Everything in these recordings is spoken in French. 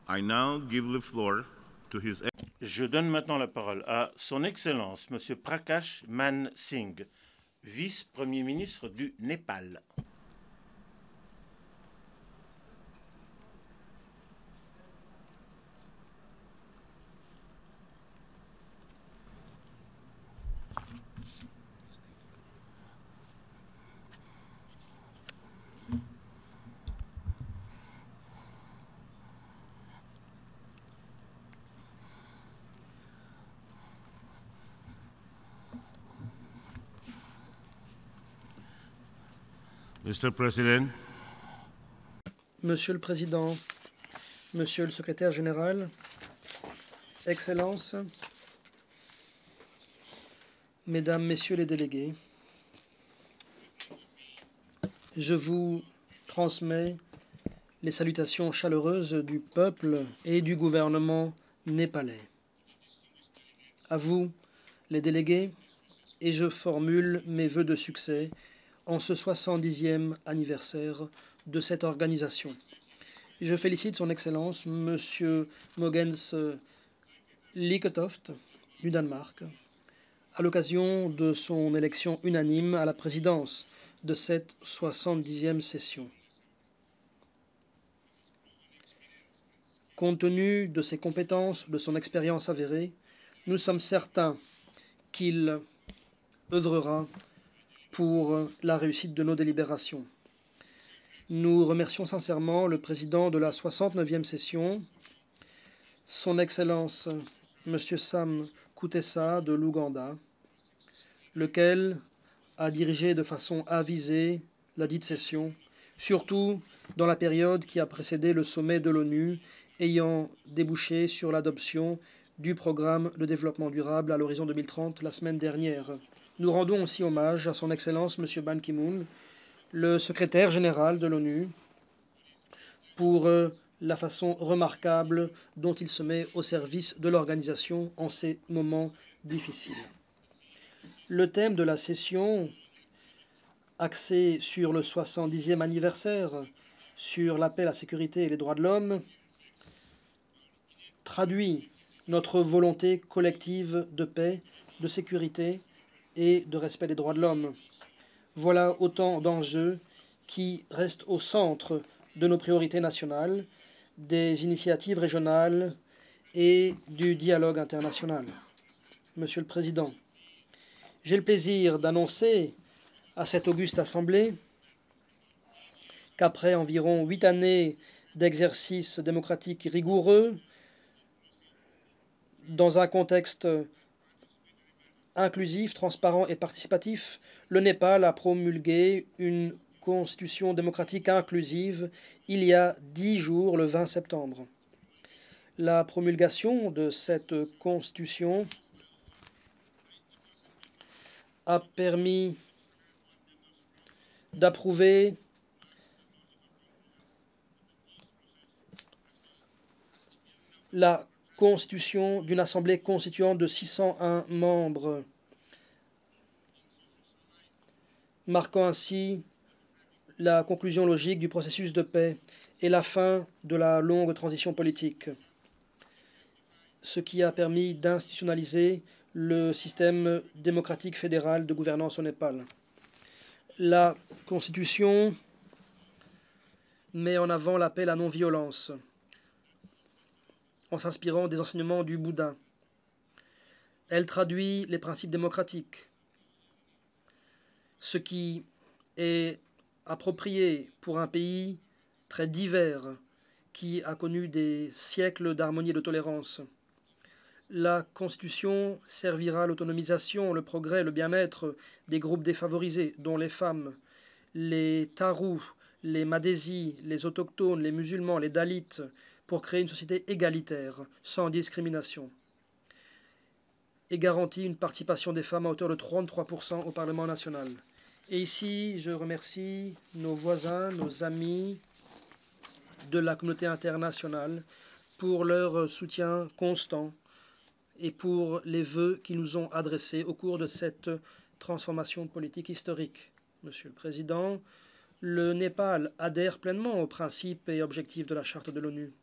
I now give the floor to His Je donne maintenant la parole à Son Excellence, M. Prakash Man Singh, vice-premier ministre du Népal. Mr. President, Monsieur le Président, Monsieur le Secrétaire général, Excellences, Mesdames, Messieurs les délégués, je vous transmets les salutations chaleureuses du peuple et du gouvernement népalais. À vous, les délégués, et je formule mes vœux de succès en ce 70e anniversaire de cette organisation. Je félicite son Excellence, M. Mogens Lykketoft, du Danemark, à l'occasion de son élection unanime à la présidence de cette 70e session. Compte tenu de ses compétences, de son expérience avérée, nous sommes certains qu'il œuvrera pour la réussite de nos délibérations. Nous remercions sincèrement le président de la 69e session, son Excellence M. Sam Kutesa de l'Ouganda, lequel a dirigé de façon avisée la dite session, surtout dans la période qui a précédé le sommet de l'ONU ayant débouché sur l'adoption du programme de développement durable à l'horizon 2030 la semaine dernière. Nous rendons aussi hommage à son Excellence M. Ban Ki-moon, le secrétaire général de l'ONU, pour la façon remarquable dont il se met au service de l'organisation en ces moments difficiles. Le thème de la session, axé sur le 70e anniversaire, sur la paix, la sécurité et les droits de l'homme, traduit notre volonté collective de paix, de sécurité et de respect des droits de l'homme. Voilà autant d'enjeux qui restent au centre de nos priorités nationales, des initiatives régionales et du dialogue international. Monsieur le Président, j'ai le plaisir d'annoncer à cette auguste Assemblée qu'après environ 8 années d'exercice démocratique rigoureux, dans un contexte inclusif, transparent et participatif, le Népal a promulgué une constitution démocratique inclusive il y a 10 jours, le 20 septembre. La promulgation de cette constitution a permis d'approuver la constitution d'une assemblée constituante de 601 membres, marquant ainsi la conclusion logique du processus de paix et la fin de la longue transition politique, ce qui a permis d'institutionnaliser le système démocratique fédéral de gouvernance au Népal. La Constitution met en avant la paix et la non-violence, en s'inspirant des enseignements du Bouddha. Elle traduit les principes démocratiques, ce qui est approprié pour un pays très divers qui a connu des siècles d'harmonie et de tolérance. La Constitution servira à l'autonomisation, le progrès, le bien-être des groupes défavorisés, dont les femmes, les Tharu, les Madésis, les autochtones, les musulmans, les Dalits, pour créer une société égalitaire, sans discrimination, et garantit une participation des femmes à hauteur de 33% au Parlement national. Et ici, je remercie nos voisins, nos amis de la communauté internationale pour leur soutien constant et pour les vœux qu'ils nous ont adressés au cours de cette transformation politique historique. Monsieur le Président, le Népal adhère pleinement aux principes et objectifs de la Charte de l'ONU.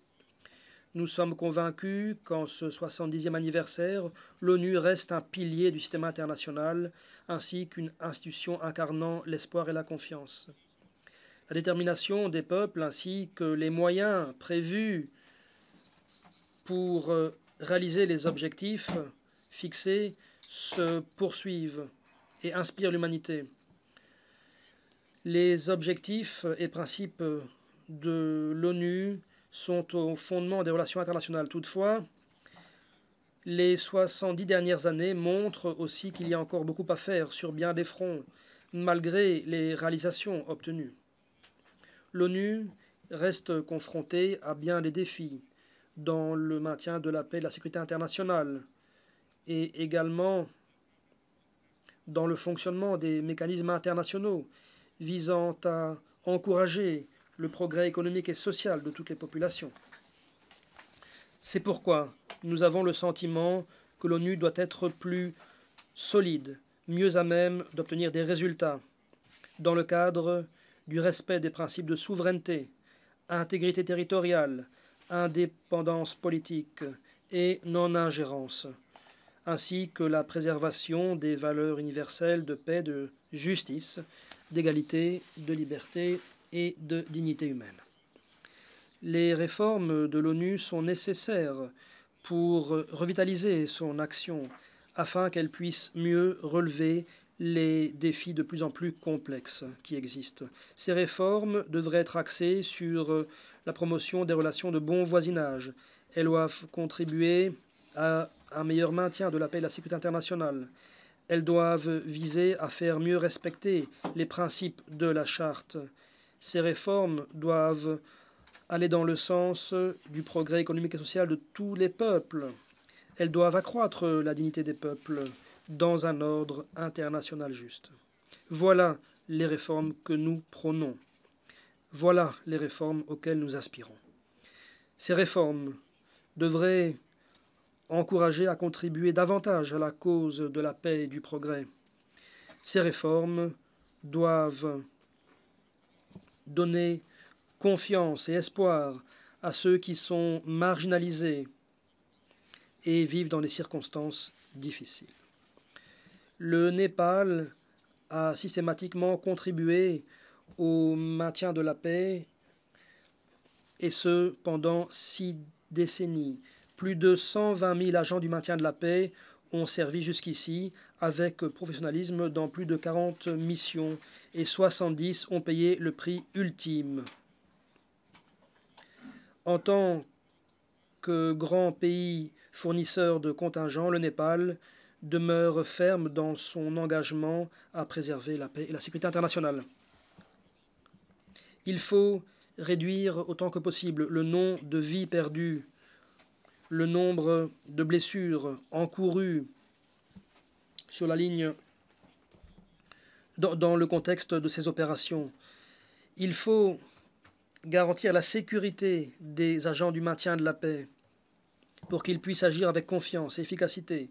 Nous sommes convaincus qu'en ce 70e anniversaire, l'ONU reste un pilier du système international, ainsi qu'une institution incarnant l'espoir et la confiance. La détermination des peuples ainsi que les moyens prévus pour réaliser les objectifs fixés se poursuivent et inspirent l'humanité. Les objectifs et principes de l'ONU sont au fondement des relations internationales. Toutefois, les 70 dernières années montrent aussi qu'il y a encore beaucoup à faire sur bien des fronts, malgré les réalisations obtenues. L'ONU reste confrontée à bien des défis dans le maintien de la paix et de la sécurité internationale et également dans le fonctionnement des mécanismes internationaux visant à encourager le progrès économique et social de toutes les populations. C'est pourquoi nous avons le sentiment que l'ONU doit être plus solide, mieux à même d'obtenir des résultats dans le cadre du respect des principes de souveraineté, intégrité territoriale, indépendance politique et non-ingérence, ainsi que la préservation des valeurs universelles de paix, de justice, d'égalité, de liberté et de dignité humaine. Les réformes de l'ONU sont nécessaires pour revitaliser son action afin qu'elle puisse mieux relever les défis de plus en plus complexes qui existent. Ces réformes devraient être axées sur la promotion des relations de bon voisinage. Elles doivent contribuer à un meilleur maintien de la paix et de la sécurité internationale. Elles doivent viser à faire mieux respecter les principes de la Charte. Ces réformes doivent aller dans le sens du progrès économique et social de tous les peuples. Elles doivent accroître la dignité des peuples dans un ordre international juste. Voilà les réformes que nous prônons. Voilà les réformes auxquelles nous aspirons. Ces réformes devraient encourager à contribuer davantage à la cause de la paix et du progrès. Ces réformes doivent donner confiance et espoir à ceux qui sont marginalisés et vivent dans des circonstances difficiles. Le Népal a systématiquement contribué au maintien de la paix, et ce pendant 6 décennies. Plus de 120 000 agents du maintien de la paix ont servi jusqu'ici avec professionnalisme dans plus de 40 missions et 70 ont payé le prix ultime. En tant que grand pays fournisseur de contingents, le Népal demeure ferme dans son engagement à préserver la paix et la sécurité internationale. Il faut réduire autant que possible le nombre de vies perdues, le nombre de blessures encourues sur la ligne dans le contexte de ces opérations. Il faut garantir la sécurité des agents du maintien de la paix pour qu'ils puissent agir avec confiance et efficacité.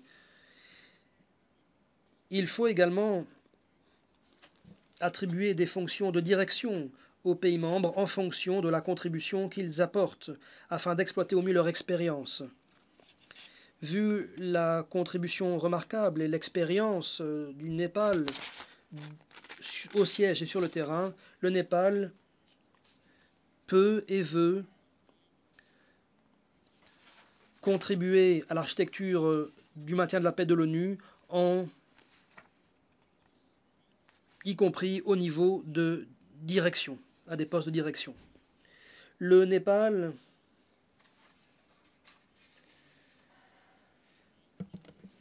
Il faut également attribuer des fonctions de direction aux pays membres en fonction de la contribution qu'ils apportent afin d'exploiter au mieux leur expérience. Vu la contribution remarquable et l'expérience du Népal au siège et sur le terrain, le Népal peut et veut contribuer à l'architecture du maintien de la paix de l'ONU, y compris au niveau de direction, à des postes de direction. Le Népal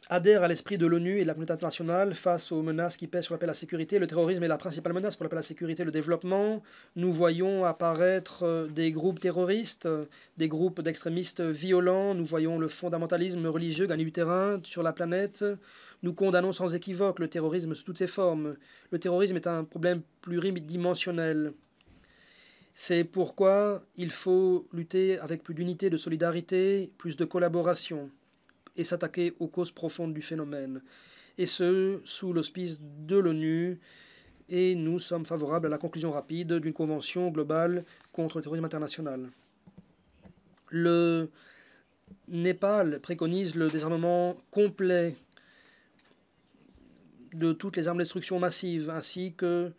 adhère à l'esprit de l'ONU et de la communauté internationale face aux menaces qui pèsent sur la paix et la sécurité. Le terrorisme est la principale menace pour la paix et la sécurité et le développement. Nous voyons apparaître des groupes terroristes, des groupes d'extrémistes violents. Nous voyons le fondamentalisme religieux gagner du terrain sur la planète. Nous condamnons sans équivoque le terrorisme sous toutes ses formes. Le terrorisme est un problème pluridimensionnel. C'est pourquoi il faut lutter avec plus d'unité, de solidarité, plus de collaboration et s'attaquer aux causes profondes du phénomène, et ce, sous l'auspice de l'ONU, et nous sommes favorables à la conclusion rapide d'une convention globale contre le terrorisme international. Le Népal préconise le désarmement complet de toutes les armes de destruction massive, ainsi que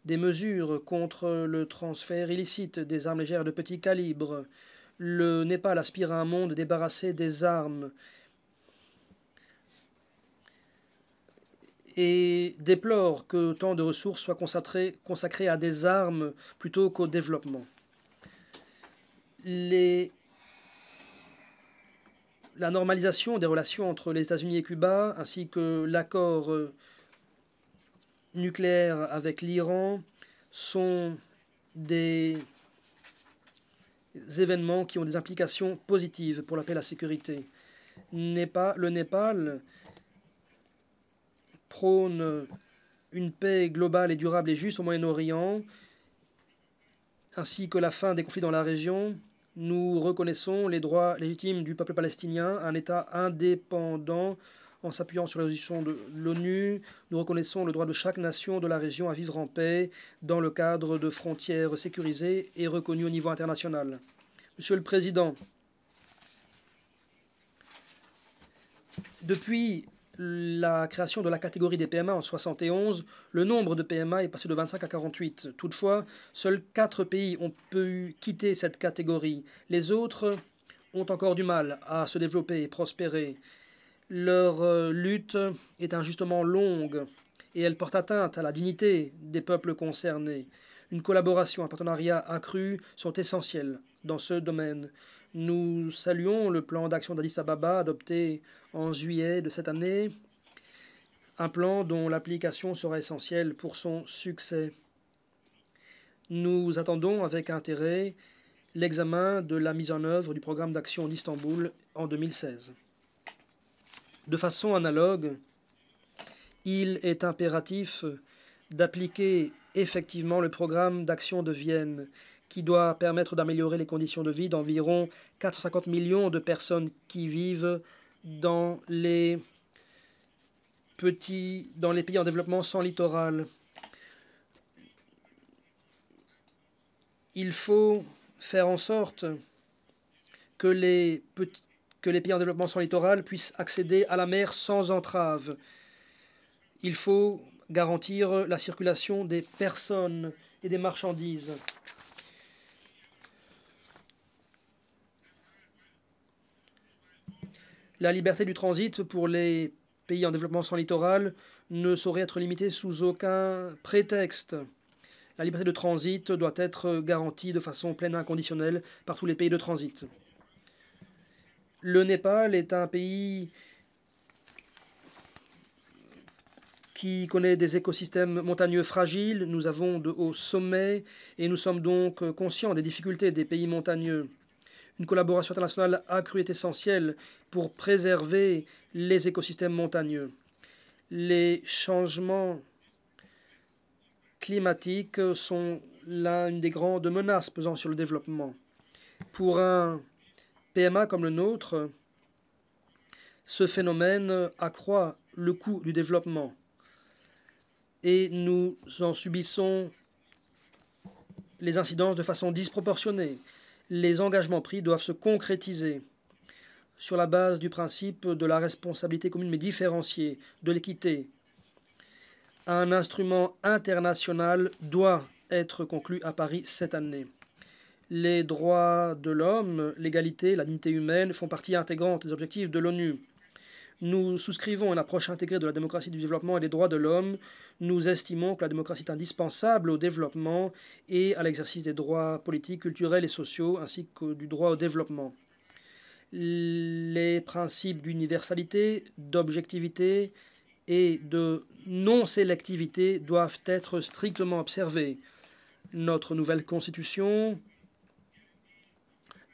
des mesures contre le transfert illicite des armes légères de petit calibre. Le Népal aspire à un monde débarrassé des armes et déplore que tant de ressources soient consacrées à des armes plutôt qu'au développement. La normalisation des relations entre les États-Unis et Cuba, ainsi que l'accord nucléaire avec l'Iran, sont des événements qui ont des implications positives pour la paix et la sécurité. Le Népal prône une paix globale et durable et juste au Moyen-Orient, ainsi que la fin des conflits dans la région. Nous reconnaissons les droits légitimes du peuple palestinien, un État indépendant en s'appuyant sur la résolution de l'ONU. Nous reconnaissons le droit de chaque nation de la région à vivre en paix dans le cadre de frontières sécurisées et reconnues au niveau international. Monsieur le Président, depuis la création de la catégorie des PMA en 1971, le nombre de PMA est passé de 25 à 48. Toutefois, seuls 4 pays ont pu quitter cette catégorie. Les autres ont encore du mal à se développer et prospérer. Leur lutte est injustement longue et elle porte atteinte à la dignité des peuples concernés. Une collaboration, un partenariat accru sont essentiels dans ce domaine. Nous saluons le plan d'action d'Addis Ababa adopté en juillet de cette année, un plan dont l'application sera essentielle pour son succès. Nous attendons avec intérêt l'examen de la mise en œuvre du programme d'action d'Istanbul en 2016. De façon analogue, il est impératif d'appliquer effectivement le programme d'action de Vienne, qui doit permettre d'améliorer les conditions de vie d'environ 450 millions de personnes qui vivent dans les pays en développement sans littoral. Il faut faire en sorte que les pays en développement sans littoral puissent accéder à la mer sans entrave. Il faut garantir la circulation des personnes et des marchandises. La liberté du transit pour les pays en développement sans littoral ne saurait être limitée sous aucun prétexte. La liberté de transit doit être garantie de façon pleine et inconditionnelle par tous les pays de transit. Le Népal est un pays qui connaît des écosystèmes montagneux fragiles. Nous avons de hauts sommets et nous sommes donc conscients des difficultés des pays montagneux. Une collaboration internationale accrue est essentielle pour préserver les écosystèmes montagneux. Les changements climatiques sont l'une des grandes menaces pesant sur le développement. Pour un PMA comme le nôtre, ce phénomène accroît le coût du développement et nous en subissons les incidences de façon disproportionnée. Les engagements pris doivent se concrétiser sur la base du principe de la responsabilité commune mais différenciée, de l'équité. Un instrument international doit être conclu à Paris cette année. Les droits de l'homme, l'égalité, la dignité humaine font partie intégrante des objectifs de l'ONU. Nous souscrivons à une approche intégrée de la démocratie, du développement et des droits de l'homme. Nous estimons que la démocratie est indispensable au développement et à l'exercice des droits politiques, culturels et sociaux, ainsi que du droit au développement. Les principes d'universalité, d'objectivité et de non-sélectivité doivent être strictement observés. Notre nouvelle constitution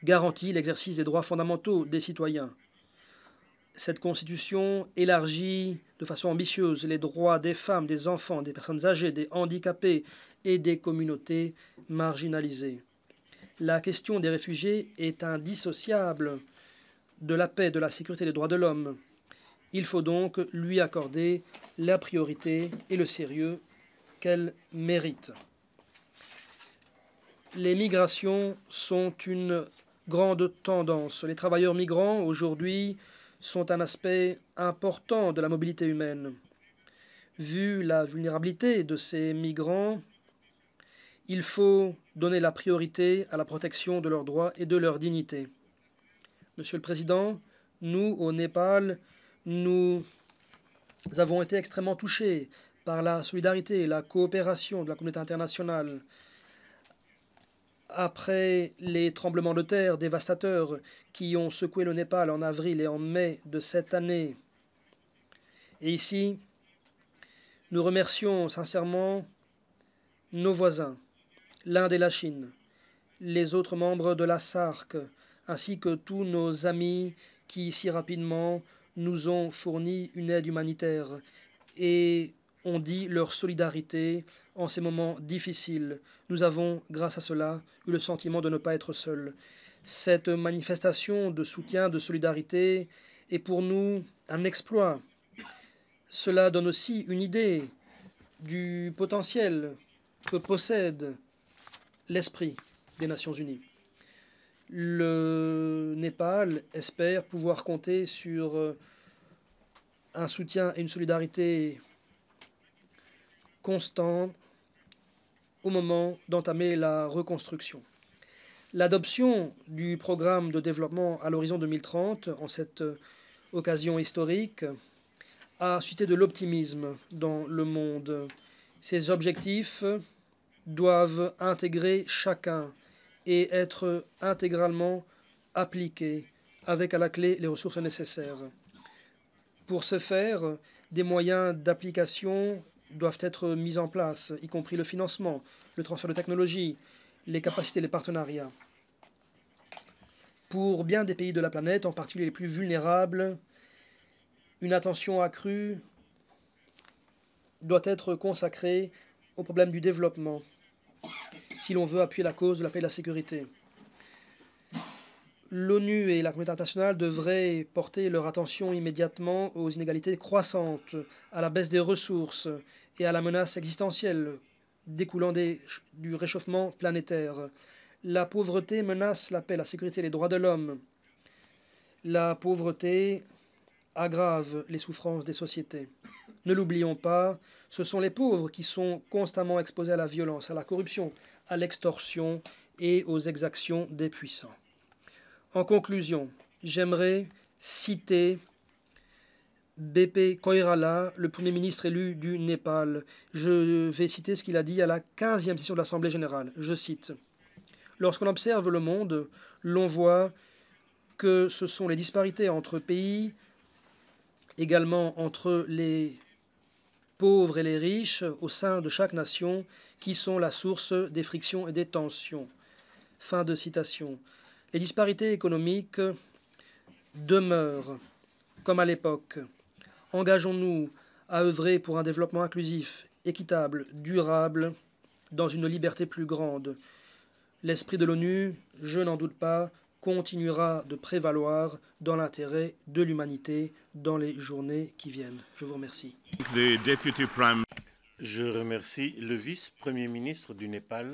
garantit l'exercice des droits fondamentaux des citoyens. Cette constitution élargit de façon ambitieuse les droits des femmes, des enfants, des personnes âgées, des handicapés et des communautés marginalisées. La question des réfugiés est indissociable de la paix, de la sécurité et des droits de l'homme. Il faut donc lui accorder la priorité et le sérieux qu'elle mérite. Les migrations sont une grande tendance. Les travailleurs migrants, aujourd'hui, sont un aspect important de la mobilité humaine. Vu la vulnérabilité de ces migrants, il faut donner la priorité à la protection de leurs droits et de leur dignité. Monsieur le Président, nous, au Népal, nous avons été extrêmement touchés par la solidarité et la coopération de la communauté internationale. Après les tremblements de terre dévastateurs qui ont secoué le Népal en avril et en mai de cette année. Et ici, nous remercions sincèrement nos voisins, l'Inde et la Chine, les autres membres de la SAARC, ainsi que tous nos amis qui si rapidement nous ont fourni une aide humanitaire et ont dit leur solidarité en ces moments difficiles. Nous avons, grâce à cela, eu le sentiment de ne pas être seuls. Cette manifestation de soutien, de solidarité est pour nous un exploit. Cela donne aussi une idée du potentiel que possède l'esprit des Nations Unies. Le Népal espère pouvoir compter sur un soutien et une solidarité constants au moment d'entamer la reconstruction. L'adoption du programme de développement à l'horizon 2030, en cette occasion historique, a suscité de l'optimisme dans le monde. Ces objectifs doivent intégrer chacun et être intégralement appliqués, avec à la clé les ressources nécessaires. Pour ce faire, des moyens d'application doivent être mis en place, y compris le financement, le transfert de technologies, les capacités, les partenariats. Pour bien des pays de la planète, en particulier les plus vulnérables, une attention accrue doit être consacrée au problème du développement, si l'on veut appuyer la cause de la paix et de la sécurité. L'ONU et la communauté internationale devraient porter leur attention immédiatement aux inégalités croissantes, à la baisse des ressources et à la menace existentielle découlant du réchauffement planétaire. La pauvreté menace la paix, la sécurité et les droits de l'homme. La pauvreté aggrave les souffrances des sociétés. Ne l'oublions pas, ce sont les pauvres qui sont constamment exposés à la violence, à la corruption, à l'extorsion et aux exactions des puissants. En conclusion, j'aimerais citer B.P. Koirala, le Premier ministre élu du Népal. Je vais citer ce qu'il a dit à la 15e session de l'Assemblée générale. Je cite : « Lorsqu'on observe le monde, l'on voit que ce sont les disparités entre pays, également entre les pauvres et les riches au sein de chaque nation, qui sont la source des frictions et des tensions. » Fin de citation. Les disparités économiques demeurent, comme à l'époque. Engageons-nous à œuvrer pour un développement inclusif, équitable, durable, dans une liberté plus grande. L'esprit de l'ONU, je n'en doute pas, continuera de prévaloir dans l'intérêt de l'humanité dans les journées qui viennent. Je vous remercie. The Deputy Prime Je remercie le vice-premier ministre du Népal,